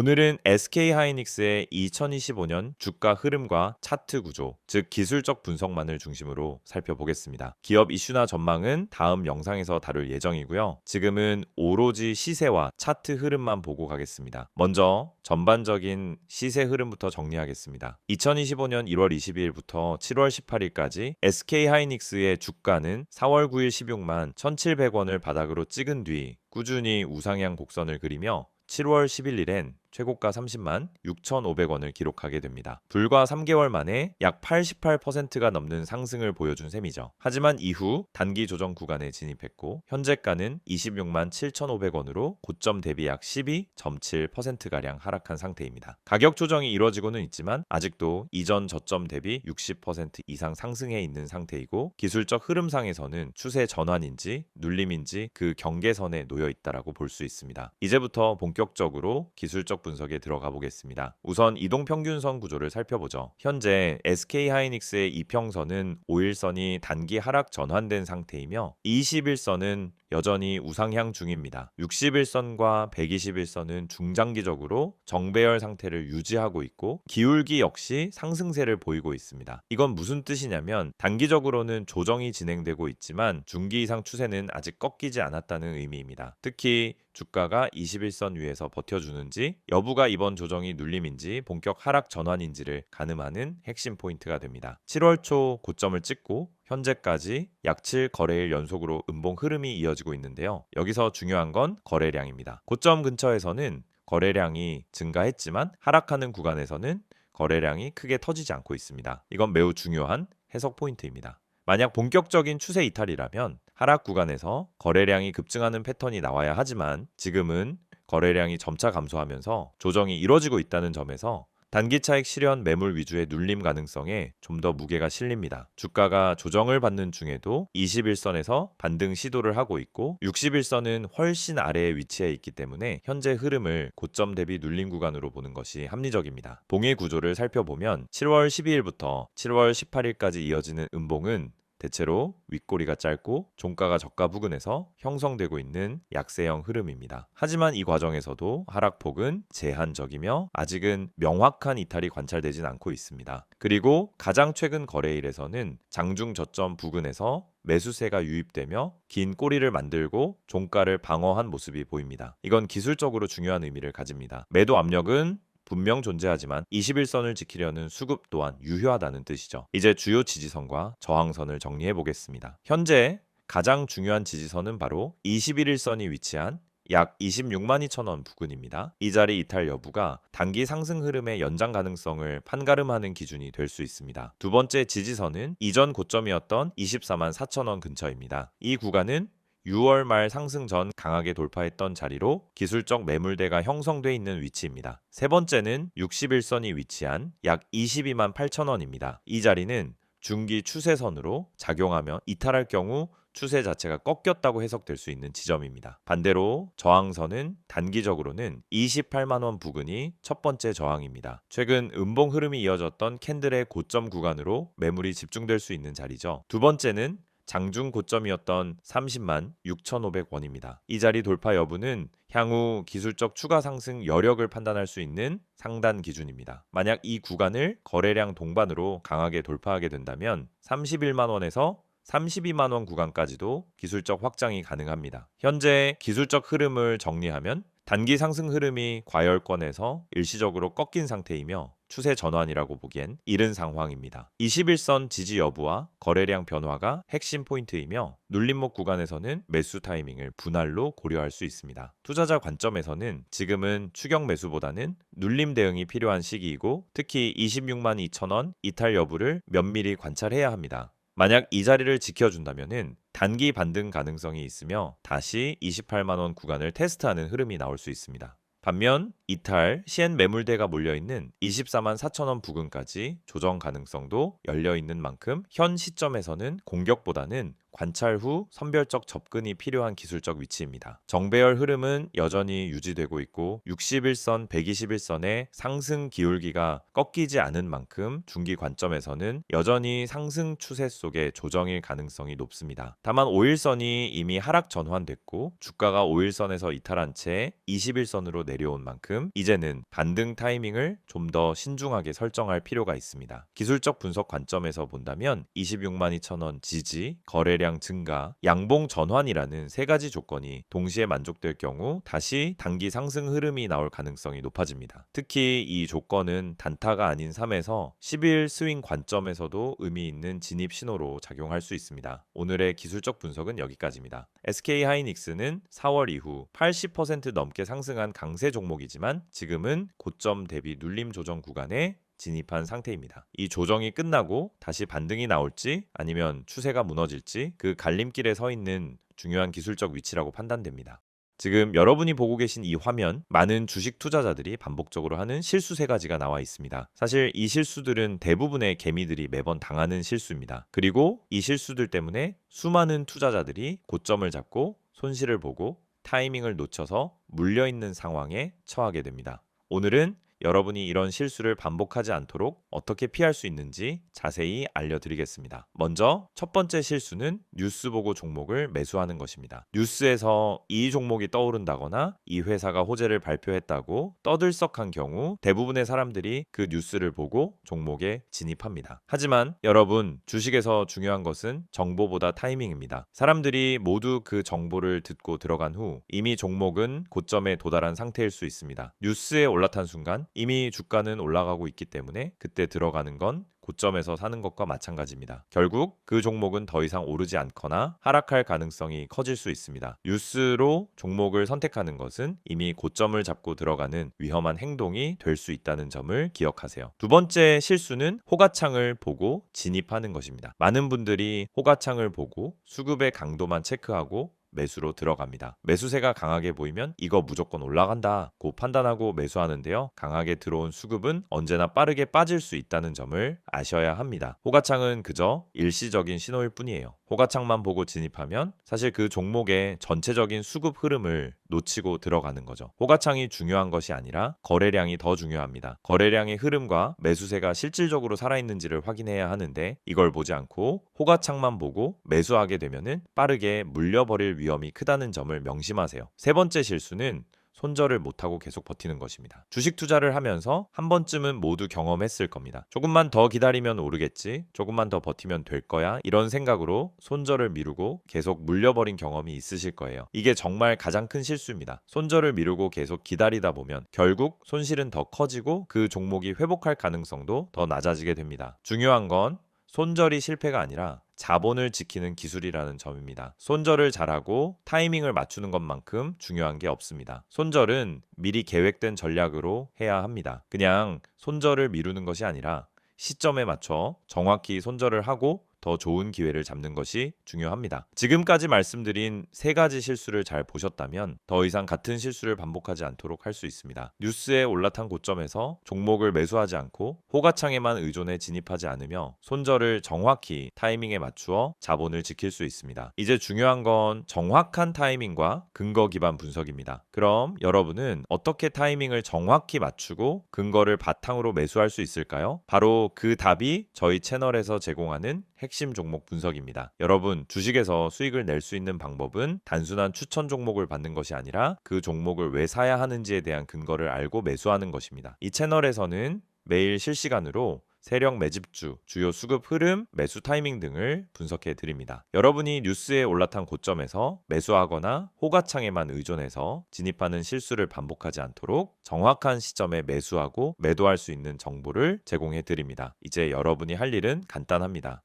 오늘은 SK하이닉스의 2025년 주가 흐름과 차트 구조, 즉 기술적 분석만을 중심으로 살펴보겠습니다. 기업 이슈나 전망은 다음 영상에서 다룰 예정이고요. 지금은 오로지 시세와 차트 흐름만 보고 가겠습니다. 먼저 전반적인 시세 흐름부터 정리하겠습니다. 2025년 1월 22일부터 7월 18일까지 SK하이닉스의 주가는 4월 9일 16만 1,700원을 바닥으로 찍은 뒤 꾸준히 우상향 곡선을 그리며 7월 11일엔 최고가 30만 6,500원을 기록하게 됩니다. 불과 3개월 만에 약 88%가 넘는 상승을 보여준 셈이죠. 하지만 이후 단기 조정 구간에 진입했고 현재가는 26만 7,500원으로 고점 대비 약 12.7%가량 하락한 상태입니다. 가격 조정이 이루어지고는 있지만 아직도 이전 저점 대비 60% 이상 상승해 있는 상태이고 기술적 흐름상에서는 추세 전환인지 눌림인지 그 경계선에 놓여 있다라고 볼 수 있습니다. 이제부터 본격적으로 기술적 분석에 들어가 보겠습니다. 우선 이동평균선 구조를 살펴보죠. 현재 SK하이닉스의 이평선은 5일선이 단기 하락 전환된 상태이며 21선은 여전히 우상향 중입니다. 61선과 121선은 중장기적으로 정배열 상태를 유지하고 있고 기울기 역시 상승세를 보이고 있습니다. 이건 무슨 뜻이냐면 단기적으로는 조정이 진행되고 있지만 중기 이상 추세는 아직 꺾이지 않았다는 의미입니다. 특히 주가가 21선 위에서 버텨주는지 여부가 이번 조정이 눌림인지 본격 하락 전환인지를 가늠하는 핵심 포인트가 됩니다. 7월 초 고점을 찍고 현재까지 약 7거래일 연속으로 음봉 흐름이 이어지고 있는데요. 여기서 중요한 건 거래량입니다. 고점 근처에서는 거래량이 증가했지만 하락하는 구간에서는 거래량이 크게 터지지 않고 있습니다. 이건 매우 중요한 해석 포인트입니다. 만약 본격적인 추세 이탈이라면 하락 구간에서 거래량이 급증하는 패턴이 나와야 하지만 지금은 거래량이 점차 감소하면서 조정이 이뤄지고 있다는 점에서 단기 차익 실현 매물 위주의 눌림 가능성에 좀 더 무게가 실립니다. 주가가 조정을 받는 중에도 21선에서 반등 시도를 하고 있고 61선은 훨씬 아래에 위치해 있기 때문에 현재 흐름을 고점 대비 눌림 구간으로 보는 것이 합리적입니다. 봉의 구조를 살펴보면 7월 12일부터 7월 18일까지 이어지는 음봉은 대체로 윗꼬리가 짧고 종가가 저가 부근에서 형성되고 있는 약세형 흐름입니다. 하지만 이 과정에서도 하락폭은 제한적이며 아직은 명확한 이탈이 관찰되진 않고 있습니다. 그리고 가장 최근 거래일에서는 장중 저점 부근에서 매수세가 유입되며 긴 꼬리를 만들고 종가를 방어한 모습이 보입니다. 이건 기술적으로 중요한 의미를 가집니다. 매도 압력은 분명 존재하지만 21선을 지키려는 수급 또한 유효하다는 뜻이죠. 이제 주요 지지선과 저항선을 정리해 보겠습니다. 현재 가장 중요한 지지선은 바로 21일선이 위치한 약 26만 2천 원 부근입니다. 이 자리 이탈 여부가 단기 상승 흐름의 연장 가능성을 판가름하는 기준이 될 수 있습니다. 두 번째 지지선은 이전 고점이었던 24만 4천 원 근처입니다. 이 구간은 6월 말 상승 전 강하게 돌파했던 자리로 기술적 매물대가 형성돼 있는 위치입니다. 세 번째는 61선이 위치한 약 22만 8천 원입니다. 이 자리는 중기 추세선으로 작용하며 이탈할 경우 추세 자체가 꺾였다고 해석될 수 있는 지점입니다. 반대로 저항선은 단기적으로는 28만 원 부근이 첫 번째 저항입니다. 최근 음봉 흐름이 이어졌던 캔들의 고점 구간으로 매물이 집중될 수 있는 자리죠. 두 번째는 장중 고점이었던 30만 6,500원입니다. 이 자리 돌파 여부는 향후 기술적 추가 상승 여력을 판단할 수 있는 상단 기준입니다. 만약 이 구간을 거래량 동반으로 강하게 돌파하게 된다면 31만 원에서 32만 원 구간까지도 기술적 확장이 가능합니다. 현재 기술적 흐름을 정리하면 단기 상승 흐름이 과열권에서 일시적으로 꺾인 상태이며 추세 전환이라고 보기엔 이른 상황입니다. 21선 지지 여부와 거래량 변화가 핵심 포인트이며 눌림목 구간에서는 매수 타이밍을 분할로 고려할 수 있습니다. 투자자 관점에서는 지금은 추격 매수보다는 눌림 대응이 필요한 시기이고 특히 26만 2천 원 이탈 여부를 면밀히 관찰해야 합니다. 만약 이 자리를 지켜준다면 단기 반등 가능성이 있으며 다시 28만 원 구간을 테스트하는 흐름이 나올 수 있습니다. 반면 이탈, 시엔 매물대가 몰려있는 24만 4천 원 부근까지 조정 가능성도 열려있는 만큼 현 시점에서는 공격보다는 관찰 후 선별적 접근이 필요한 기술적 위치입니다. 정배열 흐름은 여전히 유지되고 있고 61선, 121선의 상승 기울기가 꺾이지 않은 만큼 중기 관점에서는 여전히 상승 추세 속의 조정일 가능성이 높습니다. 다만 5일선이 이미 하락 전환됐고 주가가 5일선에서 이탈한 채 21선으로 내려온 만큼 이제는 반등 타이밍을 좀 더 신중하게 설정할 필요가 있습니다. 기술적 분석 관점에서 본다면 26만 2천원 지지, 거래량 증가, 양봉 전환이라는 세 가지 조건이 동시에 만족될 경우 다시 단기 상승 흐름이 나올 가능성이 높아집니다. 특히 이 조건은 단타가 아닌 3에서 10일 스윙 관점에서도 의미 있는 진입 신호로 작용할 수 있습니다. 오늘의 기술적 분석은 여기까지입니다. SK하이닉스는 4월 이후 80% 넘게 상승한 강세 종목이지만 지금은 고점 대비 눌림 조정 구간에 진입한 상태입니다. 이 조정이 끝나고 다시 반등이 나올지 아니면 추세가 무너질지 그 갈림길에 서 있는 중요한 기술적 위치라고 판단됩니다. 지금 여러분이 보고 계신 이 화면, 많은 주식 투자자들이 반복적으로 하는 실수 세 가지가 나와 있습니다. 사실 이 실수들은 대부분의 개미들이 매번 당하는 실수입니다. 그리고 이 실수들 때문에 수많은 투자자들이 고점을 잡고 손실을 보고 타이밍을 놓쳐서 물려있는 상황에 처하게 됩니다. 오늘은 여러분이 이런 실수를 반복하지 않도록 어떻게 피할 수 있는지 자세히 알려드리겠습니다. 먼저 첫 번째 실수는 뉴스 보고 종목을 매수하는 것입니다. 뉴스에서 이 종목이 떠오른다거나 이 회사가 호재를 발표했다고 떠들썩한 경우 대부분의 사람들이 그 뉴스를 보고 종목에 진입합니다. 하지만 여러분, 주식에서 중요한 것은 정보보다 타이밍입니다. 사람들이 모두 그 정보를 듣고 들어간 후 이미 종목은 고점에 도달한 상태일 수 있습니다. 뉴스에 올라탄 순간 이미 주가는 올라가고 있기 때문에 그때 들어가는 건 고점에서 사는 것과 마찬가지입니다. 결국 그 종목은 더 이상 오르지 않거나 하락할 가능성이 커질 수 있습니다. 뉴스로 종목을 선택하는 것은 이미 고점을 잡고 들어가는 위험한 행동이 될 수 있다는 점을 기억하세요. 두 번째 실수는 호가창을 보고 진입하는 것입니다. 많은 분들이 호가창을 보고 수급의 강도만 체크하고 매수로 들어갑니다. 매수세가 강하게 보이면 이거 무조건 올라간다고 판단하고 매수하는데요. 강하게 들어온 수급은 언제나 빠르게 빠질 수 있다는 점을 아셔야 합니다. 호가창은 그저 일시적인 신호일 뿐이에요. 호가창만 보고 진입하면 사실 그 종목의 전체적인 수급 흐름을 놓치고 들어가는 거죠. 호가창이 중요한 것이 아니라 거래량이 더 중요합니다. 거래량의 흐름과 매수세가 실질적으로 살아있는지를 확인해야 하는데 이걸 보지 않고 호가창만 보고 매수하게 되면은 빠르게 물려버릴 위험이 크다는 점을 명심하세요. 세 번째 실수는 손절을 못하고 계속 버티는 것입니다. 주식 투자를 하면서 한 번쯤은 모두 경험했을 겁니다. 조금만 더 기다리면 오르겠지, 조금만 더 버티면 될 거야, 이런 생각으로 손절을 미루고 계속 물려버린 경험이 있으실 거예요. 이게 정말 가장 큰 실수입니다. 손절을 미루고 계속 기다리다 보면 결국 손실은 더 커지고 그 종목이 회복할 가능성도 더 낮아지게 됩니다. 중요한 건 손절이 실패가 아니라 자본을 지키는 기술이라는 점입니다. 손절을 잘하고 타이밍을 맞추는 것만큼 중요한 게 없습니다. 손절은 미리 계획된 전략으로 해야 합니다. 그냥 손절을 미루는 것이 아니라 시점에 맞춰 정확히 손절을 하고 더 좋은 기회를 잡는 것이 중요합니다. 지금까지 말씀드린 세 가지 실수를 잘 보셨다면 더 이상 같은 실수를 반복하지 않도록 할 수 있습니다. 뉴스에 올라탄 고점에서 종목을 매수하지 않고 호가창에만 의존해 진입하지 않으며 손절을 정확히 타이밍에 맞추어 자본을 지킬 수 있습니다. 이제 중요한 건 정확한 타이밍과 근거 기반 분석입니다. 그럼 여러분은 어떻게 타이밍을 정확히 맞추고 근거를 바탕으로 매수할 수 있을까요? 바로 그 답이 저희 채널에서 제공하는 핵심 종목 분석입니다. 여러분, 주식에서 수익을 낼 수 있는 방법은 단순한 추천 종목을 받는 것이 아니라 그 종목을 왜 사야 하는지에 대한 근거를 알고 매수하는 것입니다. 이 채널에서는 매일 실시간으로 세력 매집주, 주요 수급 흐름, 매수 타이밍 등을 분석해 드립니다. 여러분이 뉴스에 올라탄 고점에서 매수하거나 호가창에만 의존해서 진입하는 실수를 반복하지 않도록 정확한 시점에 매수하고 매도할 수 있는 정보를 제공해 드립니다. 이제 여러분이 할 일은 간단합니다.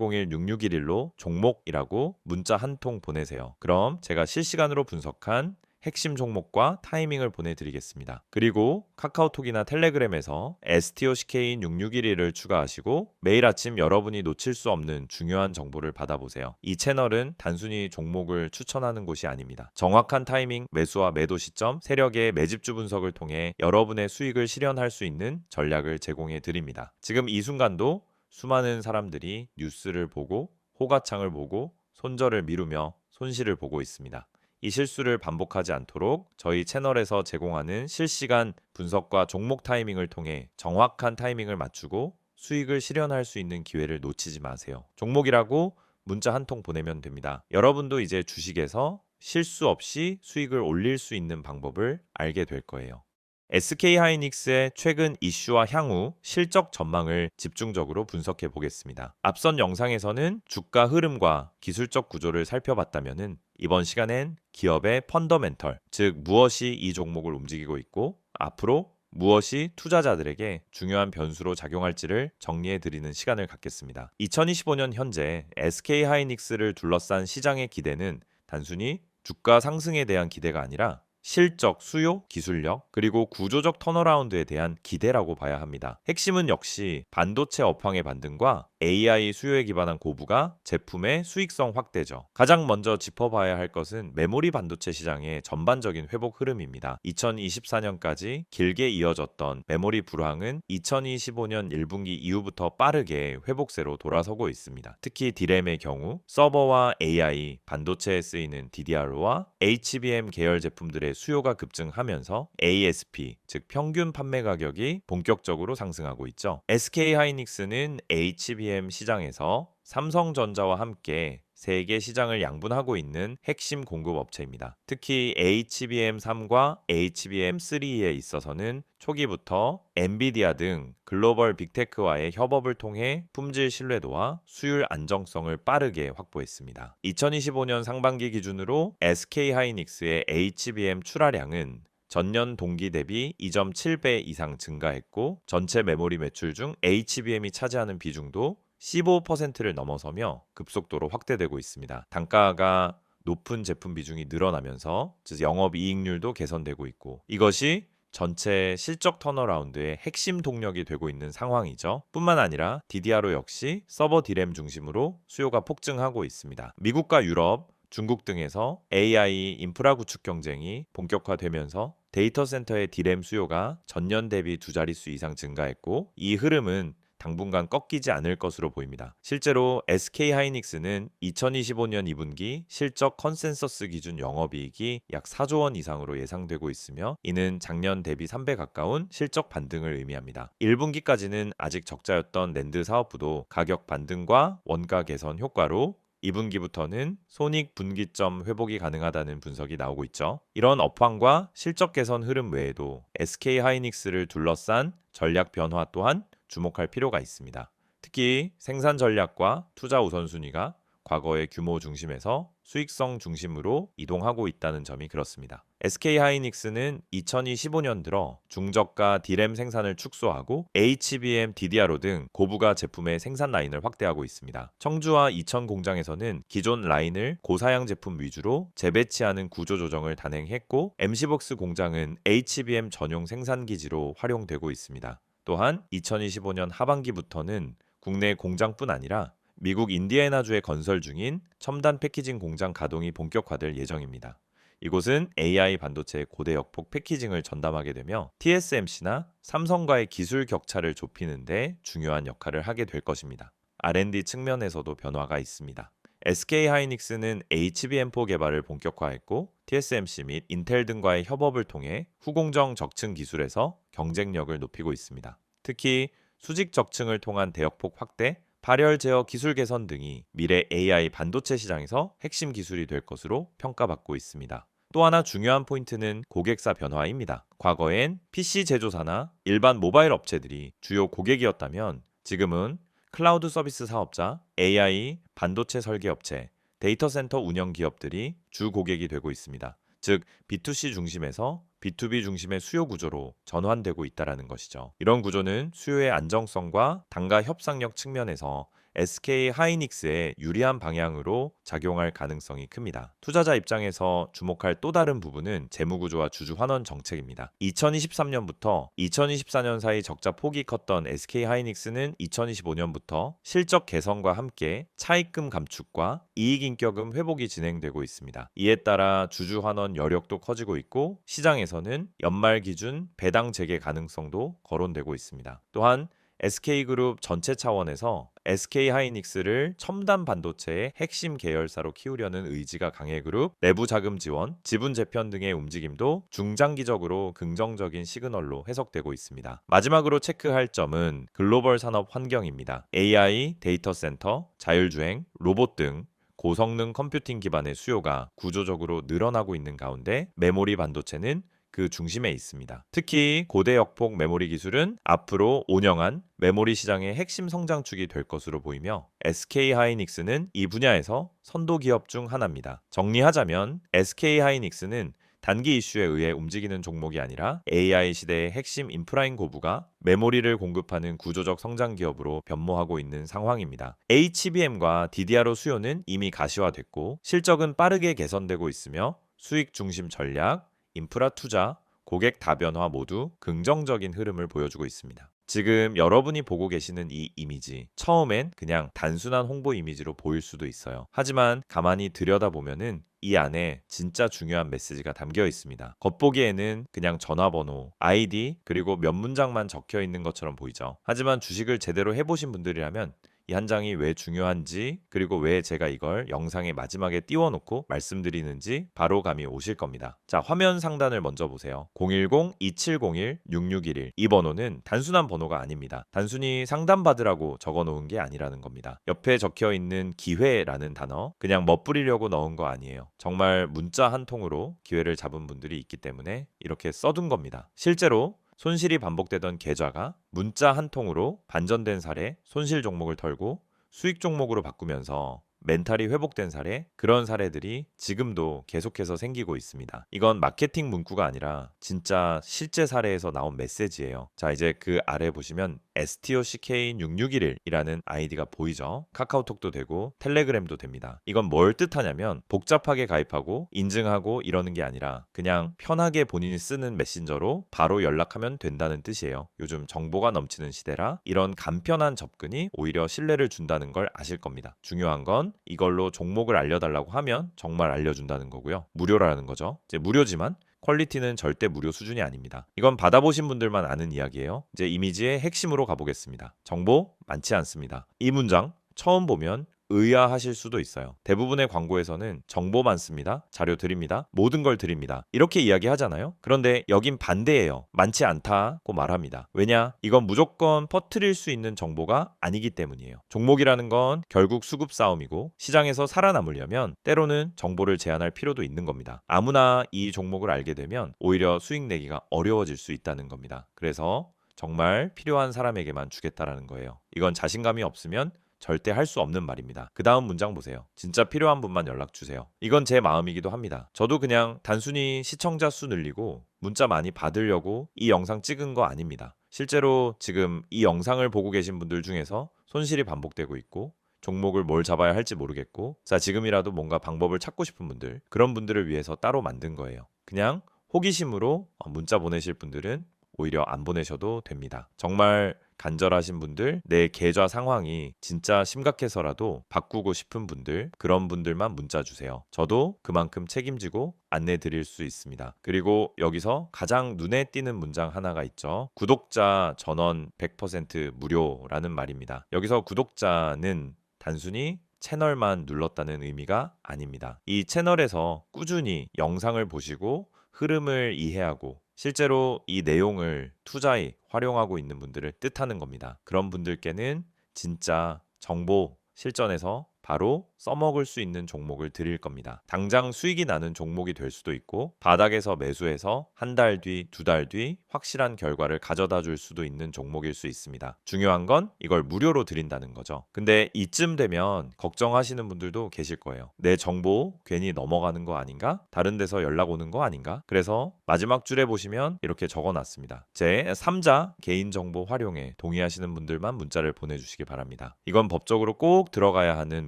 010-2701-6611로 종목이라고 문자 한 통 보내세요. 그럼 제가 실시간으로 분석한 핵심 종목과 타이밍을 보내드리겠습니다. 그리고 카카오톡이나 텔레그램에서 STOCK인 6611을 추가하시고 매일 아침 여러분이 놓칠 수 없는 중요한 정보를 받아보세요. 이 채널은 단순히 종목을 추천하는 곳이 아닙니다. 정확한 타이밍, 매수와 매도 시점, 세력의 매집주 분석을 통해 여러분의 수익을 실현할 수 있는 전략을 제공해 드립니다. 지금 이 순간도 수많은 사람들이 뉴스를 보고 호가창을 보고 손절을 미루며 손실을 보고 있습니다. 이 실수를 반복하지 않도록 저희 채널에서 제공하는 실시간 분석과 종목 타이밍을 통해 정확한 타이밍을 맞추고 수익을 실현할 수 있는 기회를 놓치지 마세요. 종목이라고 문자 한 통 보내면 됩니다. 여러분도 이제 주식에서 실수 없이 수익을 올릴 수 있는 방법을 알게 될 거예요. SK하이닉스의 최근 이슈와 향후 실적 전망을 집중적으로 분석해 보겠습니다. 앞선 영상에서는 주가 흐름과 기술적 구조를 살펴봤다면 이번 시간엔 기업의 펀더멘털, 즉 무엇이 이 종목을 움직이고 있고 앞으로 무엇이 투자자들에게 중요한 변수로 작용할지를 정리해 드리는 시간을 갖겠습니다. 2025년 현재 SK하이닉스를 둘러싼 시장의 기대는 단순히 주가 상승에 대한 기대가 아니라 실적, 수요, 기술력, 그리고 구조적 턴어라운드에 대한 기대라고 봐야 합니다. 핵심은 역시 반도체 업황의 반등과 AI 수요에 기반한 고부가 제품의 수익성 확대죠. 가장 먼저 짚어봐야 할 것은 메모리 반도체 시장의 전반적인 회복 흐름입니다. 2024년까지 길게 이어졌던 메모리 불황은 2025년 1분기 이후부터 빠르게 회복세로 돌아서고 있습니다. 특히 D램의 경우 서버와 AI, 반도체에 쓰이는 DDR와 HBM 계열 제품들의 수요가 급증하면서 ASP, 즉 평균 판매 가격이 본격적으로 상승하고 있죠. SK하이닉스는 HBM 시장에서 삼성전자와 함께 세계 시장을 양분하고 있는 핵심 공급 업체입니다. 특히 HBM3과 HBM3에 있어서는 초기부터 엔비디아 등 글로벌 빅테크와의 협업을 통해 품질 신뢰도와 수율 안정성을 빠르게 확보했습니다. 2025년 상반기 기준으로 SK하이닉스의 HBM 출하량은 전년 동기 대비 2.7배 이상 증가했고 전체 메모리 매출 중 HBM이 차지하는 비중도 15%를 넘어서며 급속도로 확대되고 있습니다. 단가가 높은 제품 비중이 늘어나면서 영업이익률도 개선되고 있고 이것이 전체 실적 턴어라운드의 핵심 동력이 되고 있는 상황이죠. 뿐만 아니라 DDR5 역시 서버 D램 중심으로 수요가 폭증하고 있습니다. 미국과 유럽, 중국 등에서 AI 인프라 구축 경쟁이 본격화되면서 데이터 센터의 D램 수요가 전년 대비 두 자릿수 이상 증가했고 이 흐름은 당분간 꺾이지 않을 것으로 보입니다. 실제로 SK하이닉스는 2025년 2분기 실적 컨센서스 기준 영업이익이 약 4조 원 이상으로 예상되고 있으며 이는 작년 대비 3배 가까운 실적 반등을 의미합니다. 1분기까지는 아직 적자였던 낸드 사업부도 가격 반등과 원가 개선 효과로 2분기부터는 손익 분기점 회복이 가능하다는 분석이 나오고 있죠. 이런 업황과 실적 개선 흐름 외에도 SK하이닉스를 둘러싼 전략 변화 또한 주목할 필요가 있습니다. 특히 생산 전략과 투자 우선순위가 과거의 규모 중심에서 수익성 중심으로 이동하고 있다는 점이 그렇습니다. SK하이닉스는 2025년 들어 중저가 D램 생산을 축소하고 HBM, DDR5 등 고부가 제품의 생산 라인을 확대하고 있습니다. 청주와 이천 공장에서는 기존 라인을 고사양 제품 위주로 재배치하는 구조 조정을 단행했고 MC복스 공장은 HBM 전용 생산 기지로 활용되고 있습니다. 또한 2025년 하반기부터는 국내 공장뿐 아니라 미국 인디애나주에 건설 중인 첨단 패키징 공장 가동이 본격화될 예정입니다. 이곳은 AI 반도체 고대역폭 패키징을 전담하게 되며 TSMC나 삼성과의 기술 격차를 좁히는 데 중요한 역할을 하게 될 것입니다. R&D 측면에서도 변화가 있습니다. SK하이닉스는 HBM4 개발을 본격화했고 TSMC 및 인텔 등과의 협업을 통해 후공정 적층 기술에서 경쟁력을 높이고 있습니다. 특히 수직 적층을 통한 대역폭 확대, 발열 제어 기술 개선 등이 미래 AI 반도체 시장에서 핵심 기술이 될 것으로 평가받고 있습니다. 또 하나 중요한 포인트는 고객사 변화입니다. 과거엔 PC 제조사나 일반 모바일 업체들이 주요 고객이었다면 지금은 클라우드 서비스 사업자, AI, 반도체 설계 업체, 데이터 센터 운영 기업들이 주 고객이 되고 있습니다. 즉 B2C 중심에서 B2B 중심의 수요 구조로 전환되고 있다는 것이죠. 이런 구조는 수요의 안정성과 단가 협상력 측면에서 SK하이닉스에 유리한 방향으로 작용할 가능성이 큽니다. 투자자 입장에서 주목할 또 다른 부분은 재무구조와 주주 환원 정책입니다. 2023년부터 2024년 사이 적자 폭이 컸던 SK하이닉스는 2025년부터 실적 개선과 함께 차입금 감축과 이익인격금 회복이 진행되고 있습니다. 이에 따라 주주 환원 여력도 커지고 있고 시장에서는 연말 기준 배당 재개 가능성도 거론되고 있습니다. 또한 SK그룹 전체 차원에서 SK 하이닉스를 첨단 반도체의 핵심 계열사로 키우려는 의지가 강해 그룹, 내부 자금 지원, 지분 재편 등의 움직임도 중장기적으로 긍정적인 시그널로 해석되고 있습니다. 마지막으로 체크할 점은 글로벌 산업 환경입니다. AI, 데이터 센터, 자율주행, 로봇 등 고성능 컴퓨팅 기반의 수요가 구조적으로 늘어나고 있는 가운데 메모리 반도체는 그 중심에 있습니다. 특히 고대 역폭 메모리 기술은 앞으로 5년간 메모리 시장의 핵심 성장축이 될 것으로 보이며 SK하이닉스는 이 분야에서 선도 기업 중 하나입니다. 정리하자면 SK하이닉스는 단기 이슈에 의해 움직이는 종목이 아니라 AI 시대의 핵심 인프라인 고부가 메모리를 공급하는 구조적 성장 기업으로 변모하고 있는 상황입니다. HBM과 DDR5 수요는 이미 가시화됐고 실적은 빠르게 개선되고 있으며 수익 중심 전략, 인프라 투자, 고객 다변화 모두 긍정적인 흐름을 보여주고 있습니다. 지금 여러분이 보고 계시는 이 이미지, 처음엔 그냥 단순한 홍보 이미지로 보일 수도 있어요. 하지만 가만히 들여다보면은 이 안에 진짜 중요한 메시지가 담겨 있습니다. 겉보기에는 그냥 전화번호, 아이디, 그리고 몇 문장만 적혀 있는 것처럼 보이죠. 하지만 주식을 제대로 해보신 분들이라면 이 한 장이 왜 중요한지, 그리고 왜 제가 이걸 영상의 마지막에 띄워놓고 말씀드리는지 바로 감이 오실 겁니다. 자, 화면 상단을 먼저 보세요. 010-2701-6611. 이 번호는 단순한 번호가 아닙니다. 단순히 상담받으라고 적어놓은 게 아니라는 겁니다. 옆에 적혀 있는 기회라는 단어, 그냥 멋부리려고 넣은 거 아니에요. 정말 문자 한 통으로 기회를 잡은 분들이 있기 때문에 이렇게 써둔 겁니다. 실제로 손실이 반복되던 계좌가 문자 한 통으로 반전된 사례, 손실 종목을 털고 수익 종목으로 바꾸면서 멘탈이 회복된 사례, 그런 사례들이 지금도 계속해서 생기고 있습니다. 이건 마케팅 문구가 아니라 진짜 실제 사례에서 나온 메시지예요. 자, 이제 그 아래 보시면 STOCK6611이라는 아이디가 보이죠? 카카오톡도 되고 텔레그램도 됩니다. 이건 뭘 뜻하냐면 복잡하게 가입하고 인증하고 이러는 게 아니라 그냥 편하게 본인이 쓰는 메신저로 바로 연락하면 된다는 뜻이에요. 요즘 정보가 넘치는 시대라 이런 간편한 접근이 오히려 신뢰를 준다는 걸 아실 겁니다. 중요한 건 이걸로 종목을 알려달라고 하면 정말 알려준다는 거고요. 무료라는 거죠. 이제 무료지만 퀄리티는 절대 무료 수준이 아닙니다. 이건 받아보신 분들만 아는 이야기예요. 이제 이미지의 핵심으로 가보겠습니다. 정보 많지 않습니다. 이 문장 처음 보면 의아하실 수도 있어요. 대부분의 광고에서는 정보 많습니다. 자료 드립니다. 모든 걸 드립니다. 이렇게 이야기하잖아요. 그런데 여긴 반대예요. 많지 않다고 말합니다. 왜냐? 이건 무조건 퍼뜨릴 수 있는 정보가 아니기 때문이에요. 종목이라는 건 결국 수급 싸움이고 시장에서 살아남으려면 때로는 정보를 제한할 필요도 있는 겁니다. 아무나 이 종목을 알게 되면 오히려 수익 내기가 어려워질 수 있다는 겁니다. 그래서 정말 필요한 사람에게만 주겠다라는 거예요. 이건 자신감이 없으면 절대 할 수 없는 말입니다. 그 다음 문장 보세요. 진짜 필요한 분만 연락 주세요. 이건 제 마음이기도 합니다. 저도 그냥 단순히 시청자 수 늘리고 문자 많이 받으려고 이 영상 찍은 거 아닙니다. 실제로 지금 이 영상을 보고 계신 분들 중에서 손실이 반복되고 있고 종목을 뭘 잡아야 할지 모르겠고 자, 지금이라도 뭔가 방법을 찾고 싶은 분들, 그런 분들을 위해서 따로 만든 거예요. 그냥 호기심으로 문자 보내실 분들은 오히려 안 보내셔도 됩니다. 정말 간절하신 분들, 내 계좌 상황이 진짜 심각해서라도 바꾸고 싶은 분들, 그런 분들만 문자 주세요. 저도 그만큼 책임지고 안내 드릴 수 있습니다. 그리고 여기서 가장 눈에 띄는 문장 하나가 있죠. 구독자 전원 100% 무료라는 말입니다. 여기서 구독자는 단순히 채널만 눌렀다는 의미가 아닙니다. 이 채널에서 꾸준히 영상을 보시고 흐름을 이해하고 실제로 이 내용을 투자에 활용하고 있는 분들을 뜻하는 겁니다. 그런 분들께는 진짜 정보 실전에서 바로 써먹을 수 있는 종목을 드릴 겁니다. 당장 수익이 나는 종목이 될 수도 있고 바닥에서 매수해서 한 달 뒤, 두 달 뒤 확실한 결과를 가져다 줄 수도 있는 종목일 수 있습니다. 중요한 건 이걸 무료로 드린다는 거죠. 근데 이쯤 되면 걱정하시는 분들도 계실 거예요. 내 정보 괜히 넘어가는 거 아닌가? 다른 데서 연락 오는 거 아닌가? 그래서 마지막 줄에 보시면 이렇게 적어놨습니다. 제 3자 개인정보 활용에 동의하시는 분들만 문자를 보내주시기 바랍니다. 이건 법적으로 꼭 들어가야 하는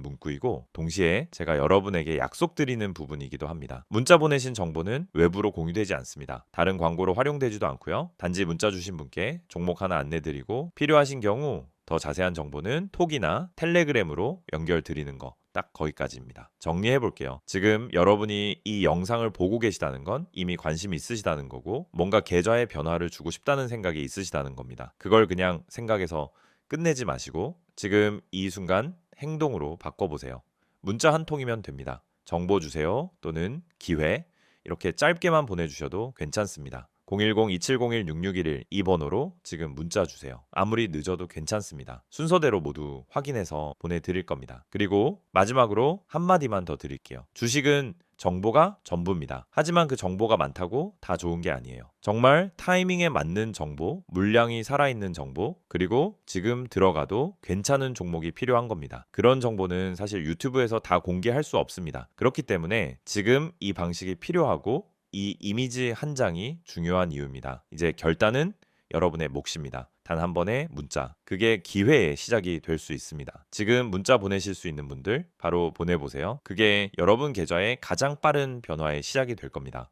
문구이고 동시에 제가 여러분에게 약속드리는 부분이기도 합니다. 문자 보내신 정보는 외부로 공유되지 않습니다. 다른 광고로 활용되지도 않고요. 단지 문자 주신 분께 종목 하나 안내드리고 필요하신 경우 더 자세한 정보는 톡이나 텔레그램으로 연결드리는 거 딱 거기까지입니다. 정리해 볼게요. 지금 여러분이 이 영상을 보고 계시다는 건 이미 관심이 있으시다는 거고 뭔가 계좌에 변화를 주고 싶다는 생각이 있으시다는 겁니다. 그걸 그냥 생각해서 끝내지 마시고 지금 이 순간 행동으로 바꿔보세요. 문자 한 통이면 됩니다. 정보 주세요 또는 기회 이렇게 짧게만 보내주셔도 괜찮습니다. 010-2701-6611 이 번호로 지금 문자 주세요. 아무리 늦어도 괜찮습니다. 순서대로 모두 확인해서 보내드릴 겁니다. 그리고 마지막으로 한마디만 더 드릴게요. 주식은 정보가 전부입니다. 하지만 그 정보가 많다고 다 좋은 게 아니에요. 정말 타이밍에 맞는 정보, 물량이 살아있는 정보, 그리고 지금 들어가도 괜찮은 종목이 필요한 겁니다. 그런 정보는 사실 유튜브에서 다 공개할 수 없습니다. 그렇기 때문에 지금 이 방식이 필요하고 이 이미지 한 장이 중요한 이유입니다. 이제 결단은 여러분의 몫입니다. 단 한 번의 문자. 그게 기회의 시작이 될 수 있습니다. 지금 문자 보내실 수 있는 분들 바로 보내보세요. 그게 여러분 계좌의 가장 빠른 변화의 시작이 될 겁니다.